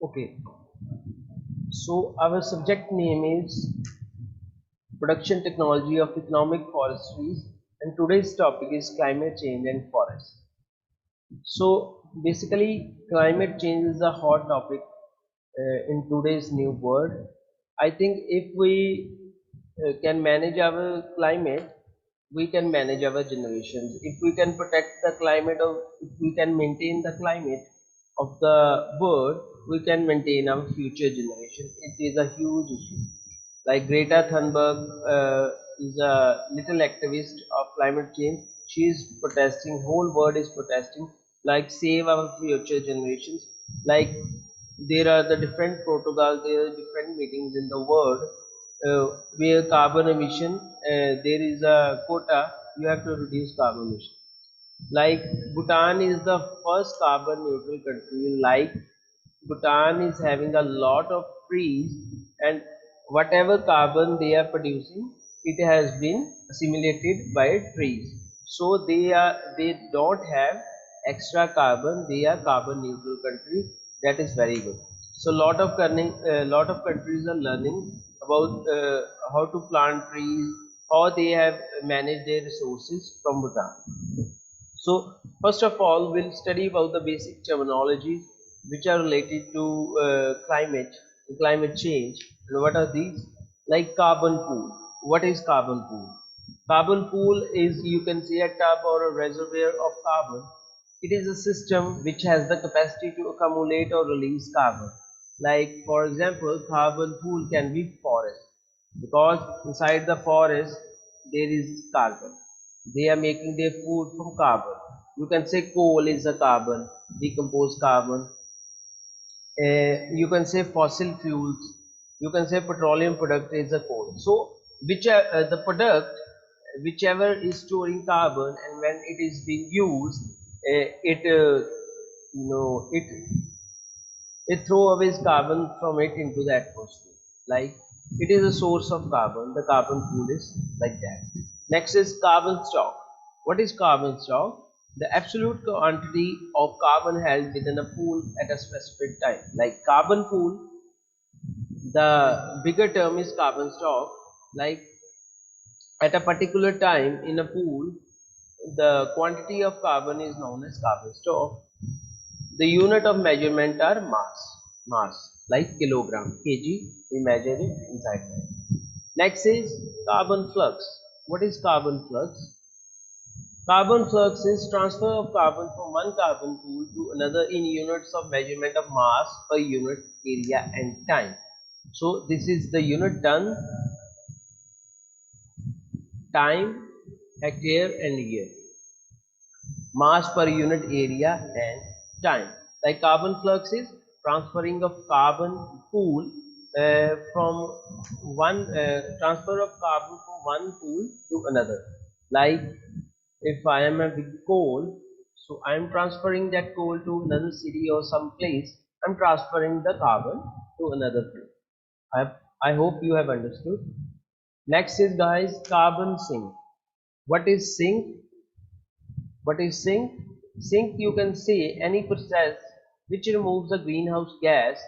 Okay, so our subject name is Production Technology of Economic Forestries, and today's topic is climate change and forests. So basically, climate change is a hot topic in today's new world. I think if we can manage our climate, we can manage our generations. If we can protect the climate, or if we can maintain the climate of the world, we can maintain our future generation. It is a huge issue. Like Greta Thunberg is a little activist of climate change. She is protesting. Whole world is protesting. Like save our future generations. Like there are the different protocols. There are different meetings in the world where carbon emission. There is a quota. You have to reduce carbon emission. Like Bhutan is the first carbon neutral country. Like Bhutan is having a lot of trees, and whatever carbon they are producing, it has been assimilated by trees. So they don't have extra carbon. They are carbon neutral country. That is very good. So lot of countries are learning about how to plant trees, how they have managed their resources from Bhutan. So first of all, we'll study about the basic terminologies which are related to climate change. And what are these? Like carbon pool. What is carbon pool? Carbon pool is, you can say, a tub or a reservoir of carbon. It is a system which has the capacity to accumulate or release carbon. Like for example, carbon pool can be forest, because inside the forest there is carbon. They are making their food from carbon. You can say coal is a carbon, decomposed carbon. You can say fossil fuels. You can say petroleum product is a coal. So the product, whichever is storing carbon, and when it is being used, it you know it throw away carbon from it into the atmosphere. Like it is a source of carbon. The carbon pool is like that. Next is carbon stock. What is carbon stock? The absolute quantity of carbon held within a pool at a specific time. Like carbon pool, the bigger term is carbon stock. Like at a particular time in a pool, the quantity of carbon is known as carbon stock. The unit of measurement are mass, like kilogram, kg. We measure it inside that. Next is carbon flux. What is carbon flux? Carbon flux is transfer of carbon from one carbon pool to another in units of measurement of mass per unit area and time. So this is the unit ton, time, hectare and year. Mass per unit area and time. Like carbon flux is transferring of carbon pool from one transfer of carbon from one pool to another. Like if I am a big coal, so I am transferring that coal to another city or some place. I'm transferring the carbon to another place. I hope you have understood. Next is, guys, carbon sink. What is sink? What is sink? Sink, you can say, any process which removes the greenhouse gas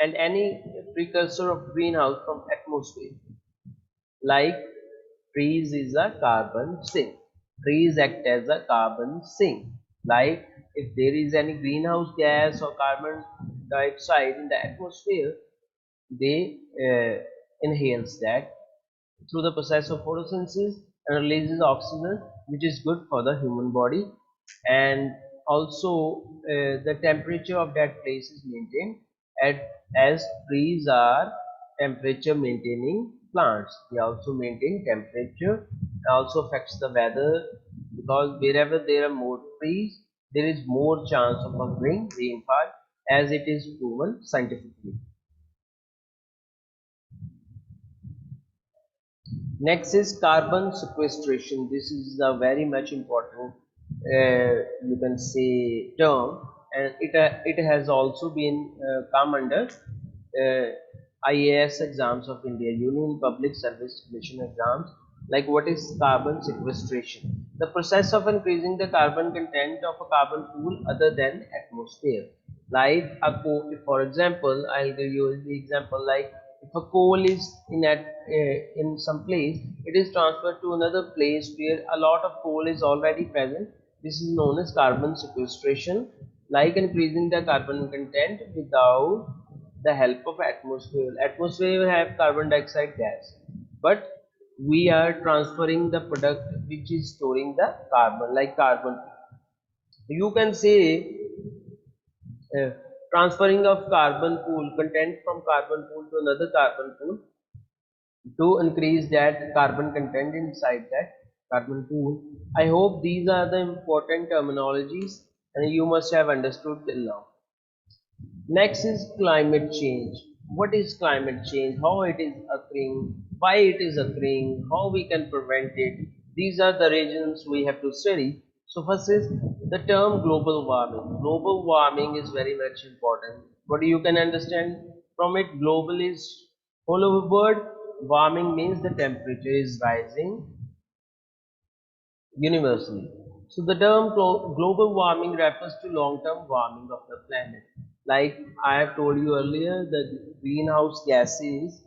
and any precursor of greenhouse from atmosphere. Like trees is a carbon sink. Trees act as a carbon sink. Like if there is any greenhouse gas or carbon dioxide in the atmosphere, they inhales that through the process of photosynthesis and releases oxygen, which is good for the human body. And also the temperature of that place is maintained at, as trees are temperature maintaining plants. They also maintain temperature, also affects the weather, because wherever there are more trees, there is more chance of occurring rainfall, as it is proven scientifically. Next is carbon sequestration. This is a very much important, you can say, term, and it has also been come under IAS exams of India, Union Public Service Commission exams. Like what is carbon sequestration? The process of increasing the carbon content of a carbon pool other than atmosphere. Like a coal, for example, I'll give you the example, like if a coal is in some place, it is transferred to another place where a lot of coal is already present. This is known as carbon sequestration, like increasing the carbon content without the help of atmosphere. Atmosphere have carbon dioxide gas, but we are transferring the product which is storing the carbon, like carbon. You can say uh, transferring of carbon pool content from carbon pool to another carbon pool to increase that carbon content inside that carbon pool. I hope these are the important terminologies and you must have understood till now. Next is climate change. What is climate change? How it is occurring? Why it is occurring? How we can prevent it? These are the regions we have to study. So first is the term global warming. Global warming is very much important. What you can understand from it? Global is all over world. Warming means the temperature is rising universally. So the term global warming refers to long-term warming of the planet. Like I have told you earlier, the greenhouse gases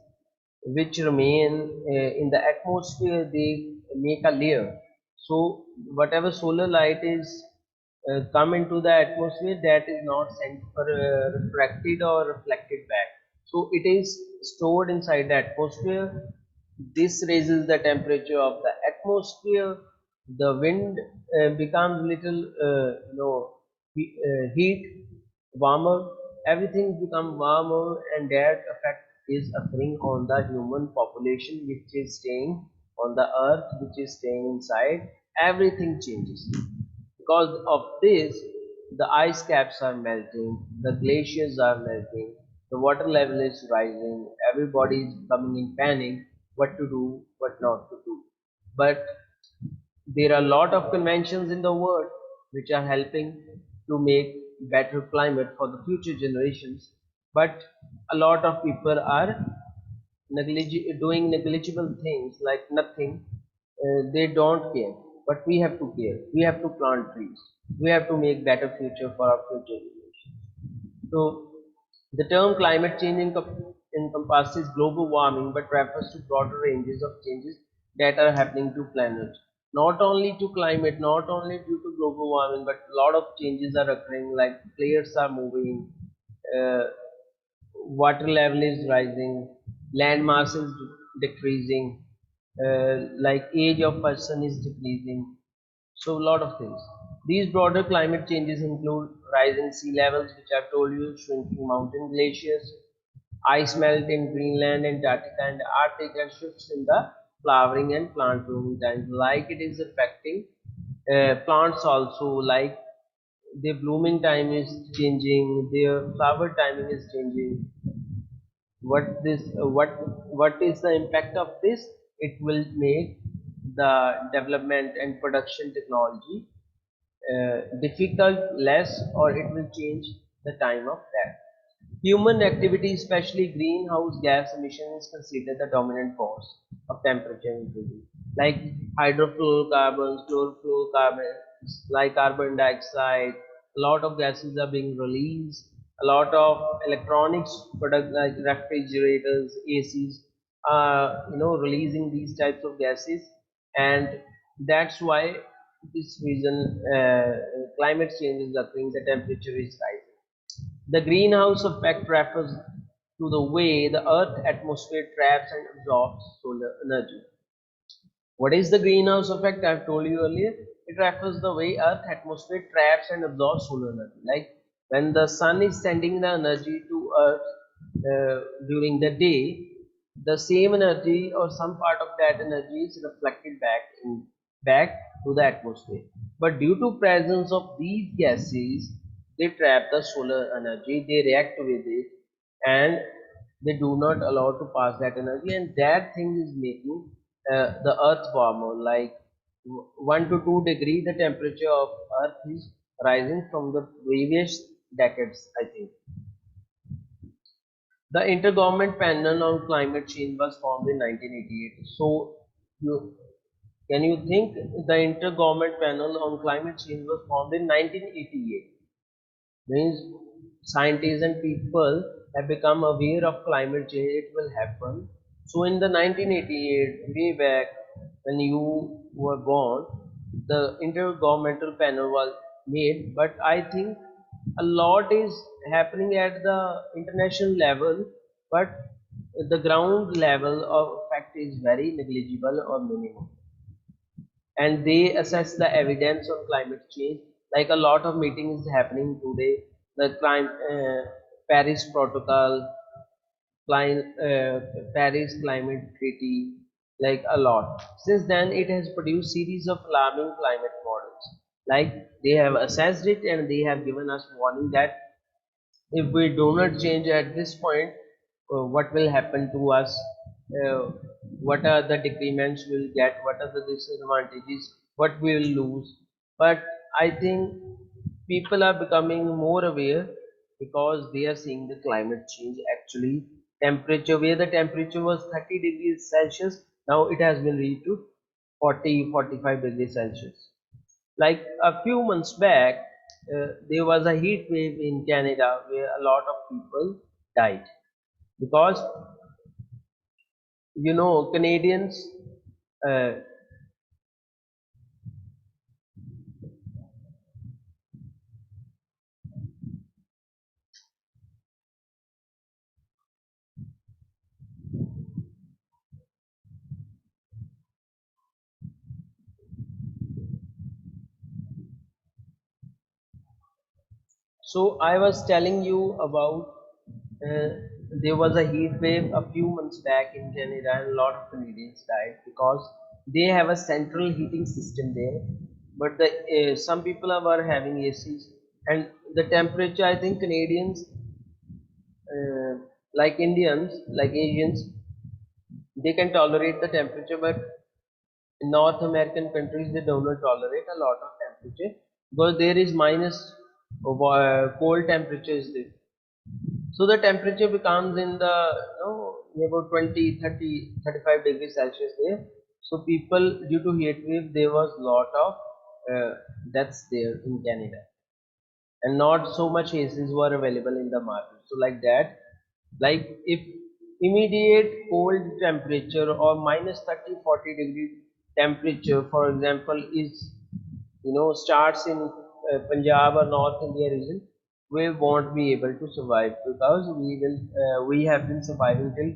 which remain in the atmosphere, they make a layer. So whatever solar light is come into the atmosphere, that is not sent for refracted or reflected back. So it is stored inside the atmosphere. This raises the temperature of the atmosphere. The wind becomes little heat, warmer. Everything become warmer, and that effect is occurring on the human population which is staying on the earth, which is staying inside. Everything changes. Because of this, the ice caps are melting, the glaciers are melting, the water level is rising, everybody is coming in panic what to do, what not to do. But there are a lot of conventions in the world which are helping to make better climate for the future generations. But a lot of people are doing negligible things like nothing. They don't care, but we have to care. We have to plant trees. We have to make better future for our future generations. So the term climate change encompasses global warming but refers to broader ranges of changes that are happening to planet. Not only to climate, not only due to global warming, but a lot of changes are occurring, like players are moving, uh, water level is rising, land mass is decreasing, like age of person is decreasing. So a lot of things. These broader climate changes include rising sea levels, which I've told you, shrinking mountain glaciers, ice melt in Greenland, Antarctica, and Arctic, and shifts in the flowering and plant blooming times. Like it is affecting plants also. Like their blooming time is changing, their flower timing is changing. What is the impact of this? It will make the development and production technology difficult, less, or it will change the time of that. Human activity, especially greenhouse gas emission, is considered the dominant cause of temperature increase. Like hydrofluorocarbons, chlorofluorocarbons, like carbon dioxide, a lot of gases are being released. A lot of electronics products like refrigerators, ACs, are releasing these types of gases, and that's why this reason climate change is occurring. The temperature is rising. The greenhouse effect refers to the way the Earth's atmosphere traps and absorbs solar energy. What is the greenhouse effect? I've told you earlier. It refers the way Earth atmosphere traps and absorbs solar energy. Like when the sun is sending the energy to Earth during the day, the same energy or some part of that energy is reflected back to the atmosphere. But due to presence of these gases, they trap the solar energy. They react with it, and they do not allow to pass that energy, and that thing is making the earth warmer, like 1 to 2 degree the temperature of earth is rising from the previous decades, I think. The intergovernment panel on climate change was formed in 1988. So you can you think the intergovernment panel on climate change was formed in 1988? Means scientists and people have become aware of climate change, it will happen. So in the 1988, way back when you were born, the intergovernmental panel was made, but I think a lot is happening at the international level, but the ground level of effect is very negligible or minimum, and they assess the evidence on climate change. Like a lot of meetings happening today, the Paris Protocol, Paris Climate Treaty, like a lot. Since then, it has produced series of alarming climate models. Like they have assessed it and they have given us warning that if we do not change at this point, what will happen to us, uh, what are the decrements we'll get, what are the disadvantages, what we will lose. But I think people are becoming more aware because they are seeing the climate change actually. Temperature, where the temperature was 30 degrees celsius, now it has been reached to 40-45 degrees celsius. Like a few months back, there was a heat wave in Canada where a lot of people died because Canadians. Uh, so I was telling you about uh, there was a heat wave a few months back in Canada, and a lot of Canadians died because they have a central heating system there. But some people were having ACs, and the temperature. I think Canadians, uh, like Indians, like Asians, they can tolerate the temperature, but in North American countries they do not tolerate a lot of temperature because there is minus cold temperatures there. So the temperature becomes in the about 20, 30, 35 degrees Celsius there. So people, due to heat wave, there was lot of deaths there in Canada, and not so much ACs were available in the market. So like that, like if immediate cold temperature or minus 30, 40 degree temperature, for example, is starts in Punjab or North India region, we won't be able to survive because we have been surviving till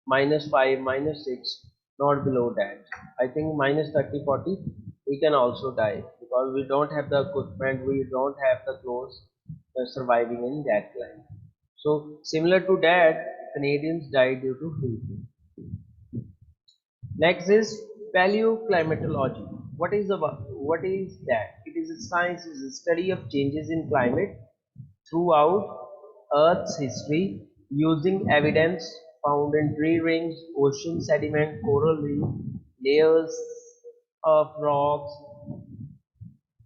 -5, -6, not below that. I think minus 30, 40, we can also die because we don't have the equipment, we don't have the clothes surviving in that climate. So similar to that, Canadians died due to heat. Next is paleoclimatology. What is that? It is a science, is a study of changes in climate throughout Earth's history using evidence found in tree rings, ocean sediment, coral reef, layers of rocks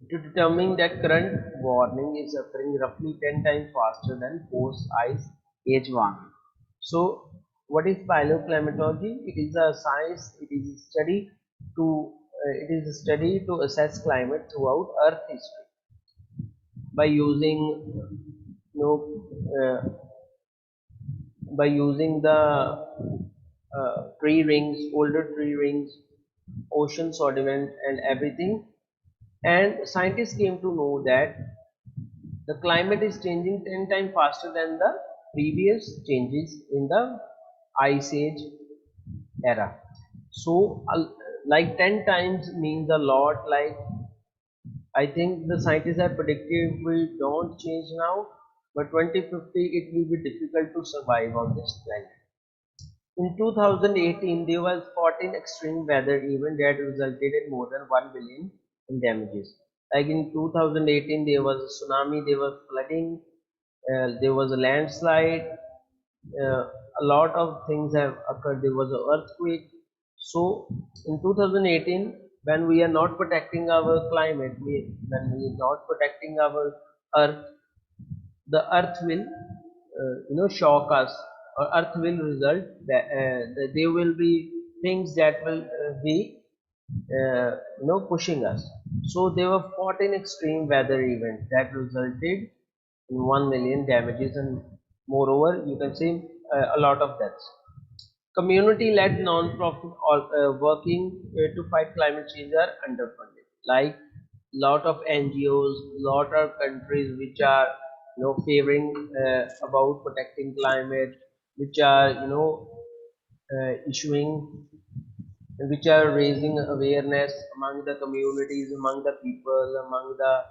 to determine that current warming is occurring roughly 10 times faster than post ice age warming. So, what is paleoclimatology? It is a science. It is a study to assess climate throughout Earth history by using you know uh, the tree rings, older tree rings, ocean sediment, and everything. And scientists came to know that the climate is changing 10 times faster than the previous changes in the ice age era. So, like 10 times means a lot. Like, I think the scientists have predicted if we don't change now, but 2050 it will be difficult to survive on this planet. In 2018, there was 14 extreme weather events that resulted in more than 1 billion in damages. Like in 2018, there was a tsunami, there was flooding, there was a landslide, uh, a lot of things have occurred. There was an earthquake. So in 2018, when we are not protecting our climate, when we are not protecting our earth, the earth will shock us, or earth will result that there will be things that will be pushing us. So there were 14 extreme weather events that resulted in 1 million damages, and moreover you can say a lot of deaths. Community-led non-profit working to fight climate change are underfunded. Like lot of NGOs, lot of countries which are favoring about protecting climate, which are issuing, which are raising awareness among the communities, among the people, among the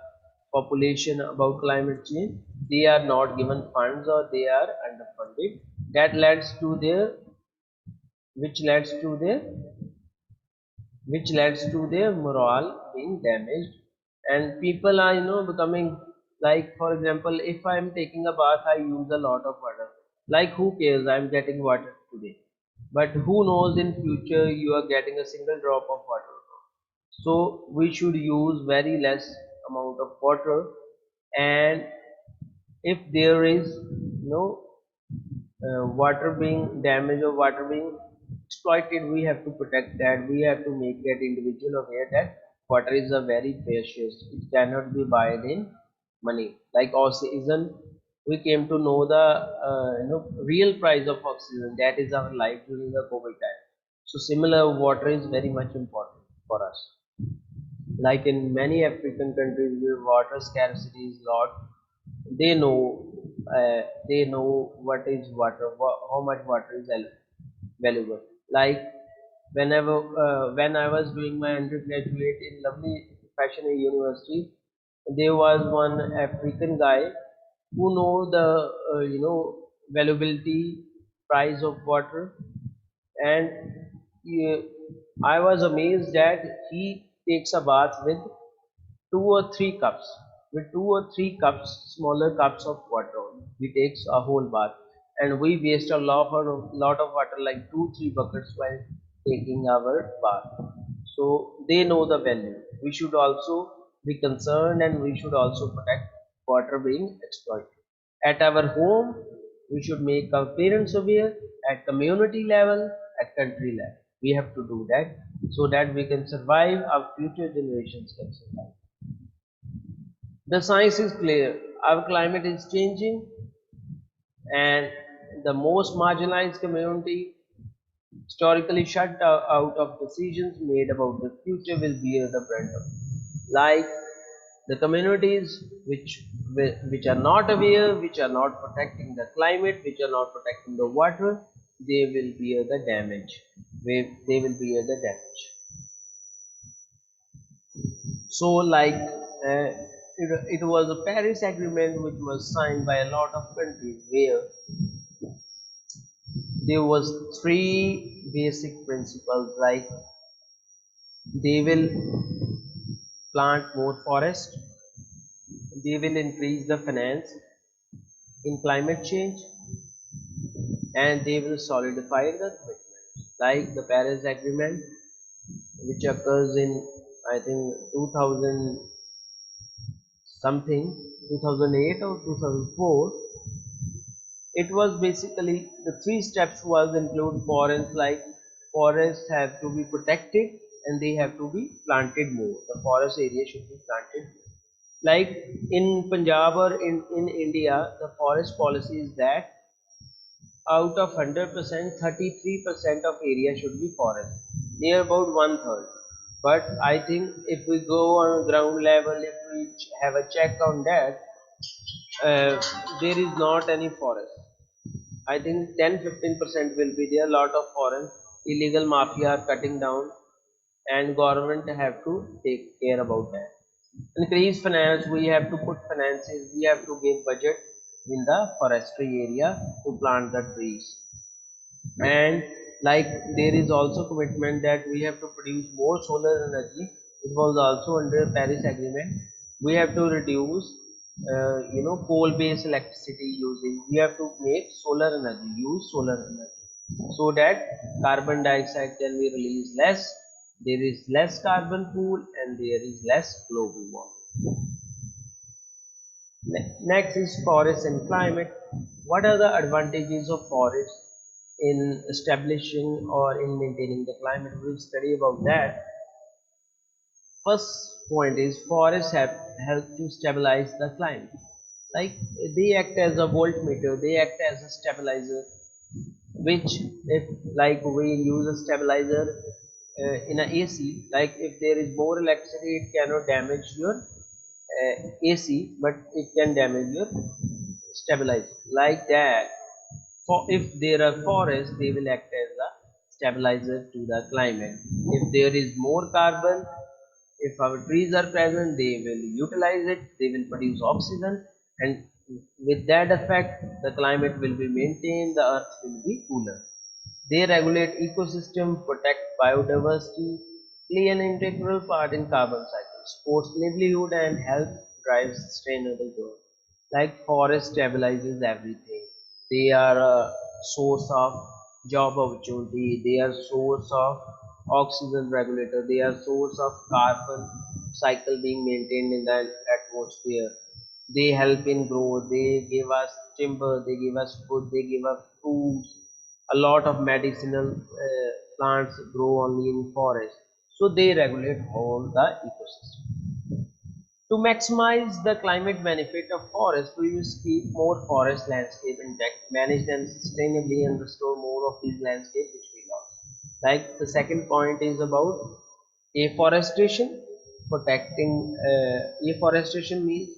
population about climate change. They are not given funds or they are underfunded. That leads to their which leads to their morale being damaged, and people are becoming, like for example, if I am taking a bath I use a lot of water. Like who cares, I am getting water today, but who knows in future you are getting a single drop of water. So we should use very less amount of water, and if there is no water being damaged or water being exploited, we have to protect that. We have to make that individual aware that water is a very precious. It cannot be bought in money. Like oxygen, we came to know the real price of oxygen. That is our life during the COVID time. So similar, water is very much important for us. Like in many African countries where water scarcity is lot, they know what is water, how much water is valuable. Like whenever when I was doing my undergraduate in lovely fashion university, there was one African guy who know the valuability price of water, and he, I was amazed that he takes a bath with 2 or 3 cups. With 2 or 3 cups, smaller cups of water only. He takes a whole bath, and we waste a lot of water, like 2 3 buckets while taking our bath. So they know the value. We should also be concerned, and we should also protect water being exploited. At our home, we should make our parents aware. At community level, at country level, we have to do that so that we can survive. Our future generations can survive. The science is clear. Our climate is changing, and the most marginalized community, historically shut out of decisions made about the future, will bear the brunt of it. Like the communities which are not aware, which are not protecting the climate, which are not protecting the water, they will bear the damage. They will bear the damage. So like it was a Paris Agreement which was signed by a lot of countries, where there was three basic principles, like they will plant more forest, they will increase the finance in climate change, and they will solidify the commitment. Like the Paris Agreement, which occurs in I think 2000 something, 2008 or 2004. It was basically the 3 steps was include forests, like forests have to be protected and they have to be planted more. The forest area should be planted. Like in Punjab or in India, the forest policy is that out of 100%, 33% of area should be forest, near about one third. But I think if we go on ground level, if we have a check on that, there is not any forest. I think 10-15% will be there. Lot of foreign illegal mafia are cutting down, and government have to take care about that. Increase finance. We have to put finances. We have to give budget in the forestry area to plant the trees. And like there is also commitment that we have to produce more solar energy. It was also under Paris Agreement. We have to reduce coal based electricity using. We have to make solar energy, use solar energy, so that carbon dioxide can be released less, there is less carbon pool, and there is less global warming. Next is forest and climate. What are the advantages of forest in establishing or in maintaining the climate? We'll study about that. First point is forests have helped to stabilize the climate. Like they act as a voltmeter, they act as a stabilizer, which if like we use a stabilizer in a AC, like if there is more electricity, it cannot damage your AC, but it can damage your stabilizer. Like that, for if there are forests, they will act as a stabilizer to the climate. If there is more carbon, if our trees are present, they will utilize it, they will produce oxygen, and with that effect, the climate will be maintained, the earth will be cooler. They regulate ecosystem, protect biodiversity, play an integral part in carbon cycle, supports livelihood and help drive sustainable growth. Like forest stabilizes everything. They are a source of job opportunity. They are source of oxygen regulator. They are source of carbon cycle being maintained in the atmosphere. They help in growth. They give us timber. They give us food. They give us fruits. A lot of medicinal plants grow only in forest, so they regulate all the ecosystem. To maximize the climate benefit of forests, we must keep more forest landscape intact, manage them sustainably, and restore more of these landscapes which we lost. Like the second point is about afforestation. Protecting afforestation means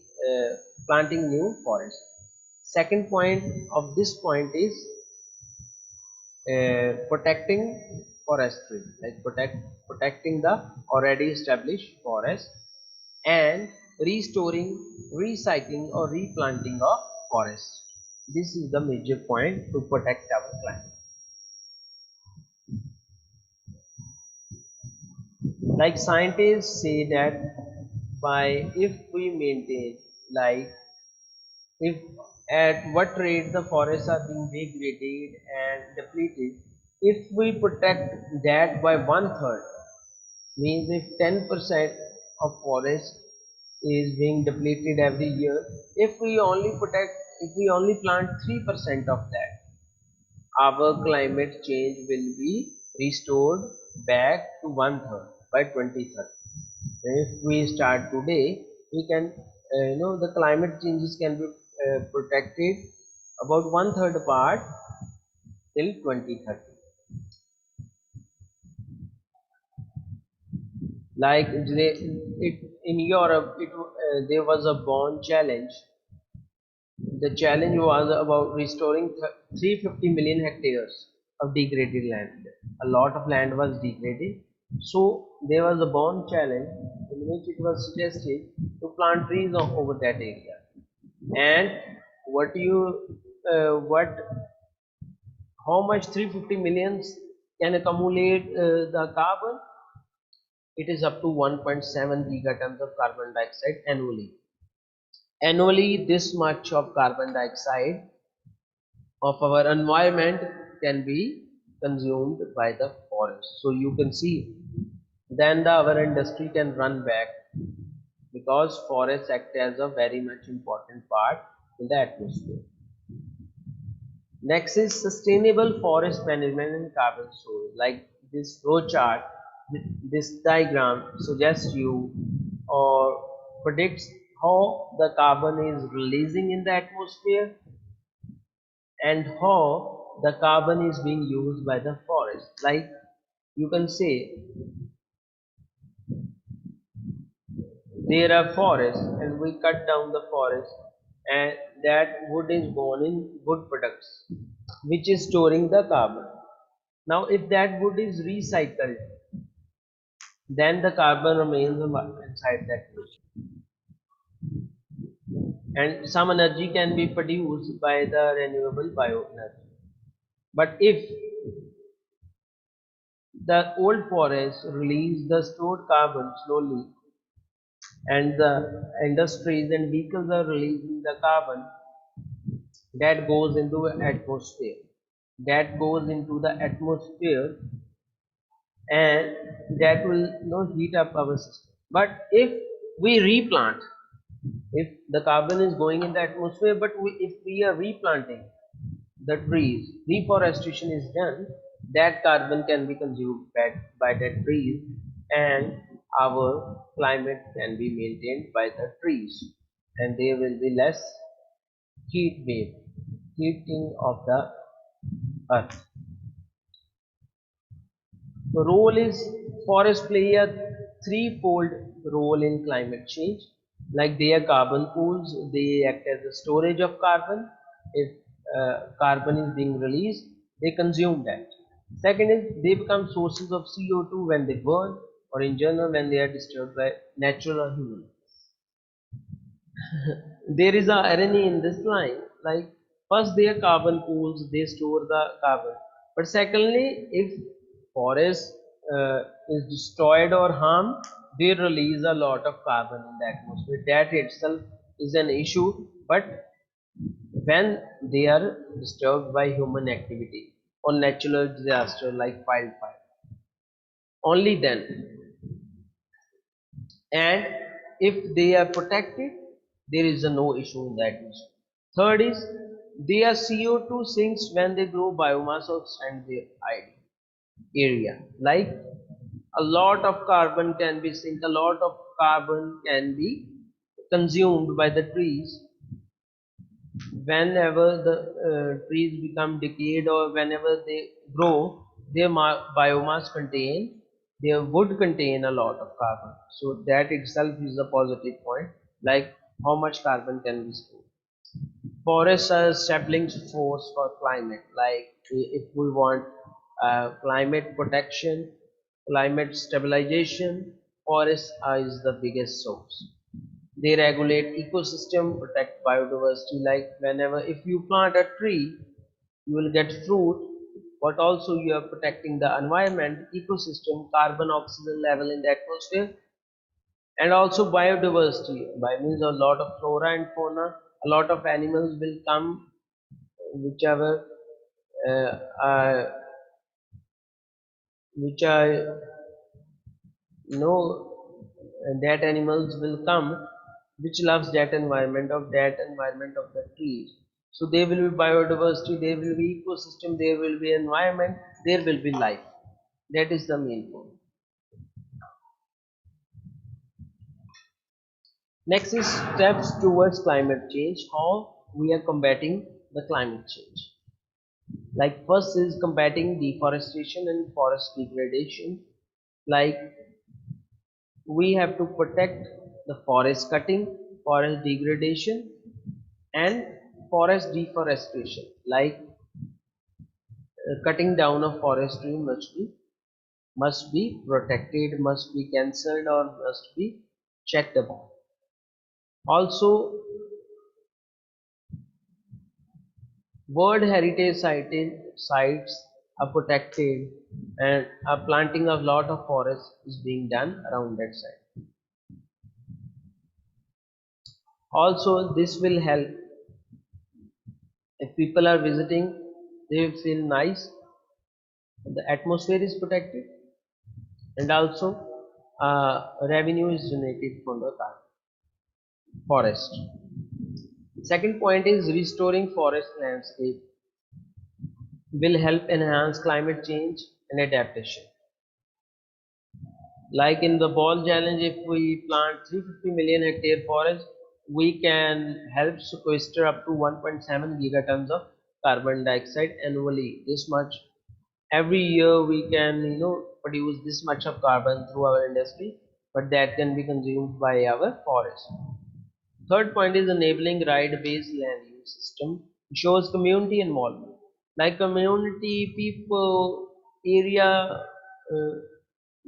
planting new forests. Second point of this point is protecting forestry, like protecting the already established forest, and restoring, recycling or replanting of forest. This is the major point to protect our climate. Like scientists say that by if we maintain, like if at what rate the forests are being degraded and depleted, if we protect that by one third, means if 10% of forest is being depleted every year, if we only protect, if we only plant 3% of that, our climate change will be restored back to one third by 2030. If we start today, we can the climate changes can be protected about one third part till 2030. Like in Europe, there was a born challenge. The challenge was about restoring 350 million hectares of degraded land. A lot of land was degraded. So there was a born challenge in which it was suggested to plant trees over that area. And what you what how much 350 millions can accumulate the carbon? It is up to 1.7 gigatons of carbon dioxide annually. Annually, this much of carbon dioxide of our environment can be consumed by the forest. So you can see, then our industry can run back, because forests act as a very much important part in the atmosphere. Next is sustainable forest management and carbon storage. Like this flow chart, this diagram suggests you or predicts how the carbon is releasing in the atmosphere and how the carbon is being used by the forest. Like you can say there are forests and we cut down the forest, and that wood is gone in wood products, which is storing the carbon. Now if that wood is recycled, then the carbon remains inside that wood, and some energy can be produced by the renewable bioenergy. But if the old forest release the stored carbon slowly, and the industries and vehicles are releasing the carbon, that goes into the atmosphere, that goes into the atmosphere, and that will heat up our system. But if we replant, if the carbon is going in the atmosphere, but if we are replanting the trees, reforestation is done, that carbon can be consumed by the trees, and our climate can be maintained by the trees, and there will be less heat wave, heating of the earth. The role is forests play a threefold role in climate change. Like they are carbon pools, they act as a storage of carbon. If carbon is being released, they consume that. Second is they become sources of CO2 when they burn, or in general when they are disturbed by natural or human. There is a irony in this line. Like first they are carbon pools, they store the carbon. But secondly, if forest is destroyed or harmed, they release a lot of carbon in the atmosphere. That itself is an issue. But when they are disturbed by human activity or natural disaster like wildfire, only then. And if they are protected, there is a no issue in that issue. Third is their CO2 sinks when they grow biomass or expand their area. Like a lot of carbon can be sink, a lot of carbon can be consumed by the trees whenever the trees become decayed or whenever they grow. Their biomass contain, their wood contain a lot of carbon, so that itself is a positive point. Like how much carbon can be stored. Forests are a stabilizing force for climate. Like if we want climate protection, climate stabilization, forests is the biggest source. They regulate ecosystem, protect biodiversity. Like whenever if you plant a tree, you will get fruit, but also you are protecting the environment, ecosystem, carbon oxygen level in the atmosphere, and also biodiversity. By means a lot of flora and fauna, a lot of animals will come, whichever uh, uh, which are that animals will come which loves that environment of the trees. So there will be biodiversity, there will be ecosystem, there will be environment, there will be life. That is the main point. Next is steps towards climate change, how we are combating the climate change. Like first is combating deforestation and forest degradation. Like we have to protect the forest cutting, forest degradation, and forest deforestation. Like cutting down of forestry must be protected, must be cancelled, or must be checked upon. Also, World Heritage sites are protected, and a planting of lot of forest is being done around that site. Also, this will help if people are visiting, they will feel nice, the atmosphere is protected, and also revenue is generated from the forest. Second point is restoring forest landscape will help enhance climate change and adaptation. Like in the ball challenge, if we plant 350 million hectare forest, we can help sequester up to 1.7 gigatons of carbon dioxide annually. This much every year we can produce this much of carbon through our industry, but that can be consumed by our forest. Third point is enabling right-based land use system, shows community involvement. Like community, people, area,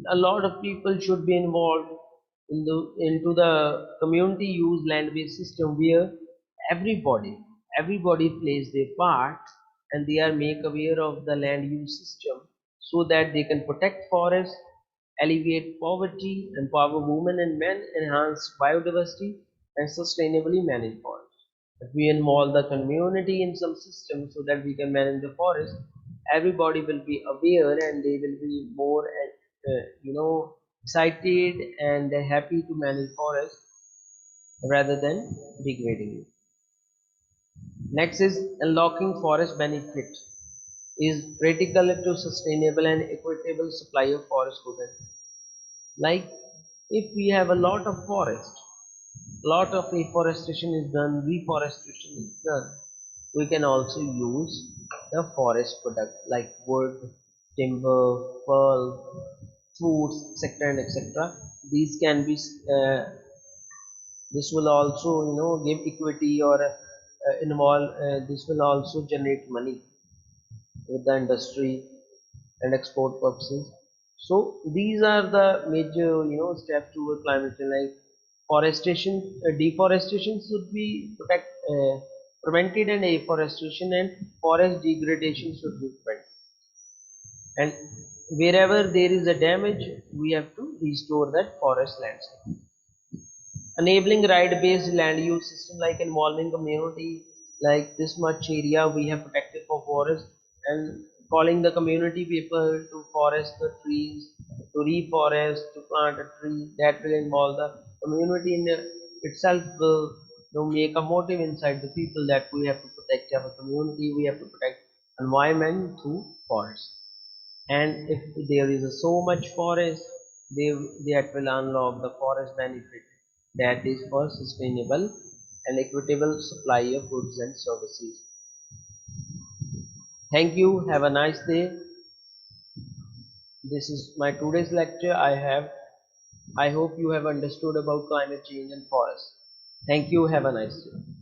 a lot of people should be involved into the community use land-based system where everybody everybody plays their part, and they are made aware of the land use system so that they can protect forests, alleviate poverty, empower women and men, enhance biodiversity, and sustainably manage forests. If we involve the community in some system so that we can manage the forest, everybody will be aware and they will be more excited and happy to manage forest rather than degrading it. Next is unlocking forest benefit is critical to sustainable and equitable supply of forest goods. Like if we have a lot of forest, lot of afforestation is done, reforestation is done, we can also use the forest product like wood, timber, pearl, fruits, etc. and etc. These can be this will also give equity or involve this will also generate money with the industry and export purposes. So these are the major steps toward climate change. Like forestation, deforestation should be prevented, and afforestation and forest degradation should be prevented. And wherever there is a damage, we have to restore that forest landscape. Enabling right-based land use system like involving community, like this much area we have protected for forest, and calling the community people to forest the trees, to reforest, to plant a tree. That will involve the community in itself will make a motive inside the people that we have to protect our community, we have to protect environment through forest. And if there is so much forest, they, that will unlock the forest benefit, that is for sustainable and equitable supply of goods and services. Thank you, have a nice day. This is my today's lecture. I hope you have understood about climate change and forest. Thank you, have a nice day.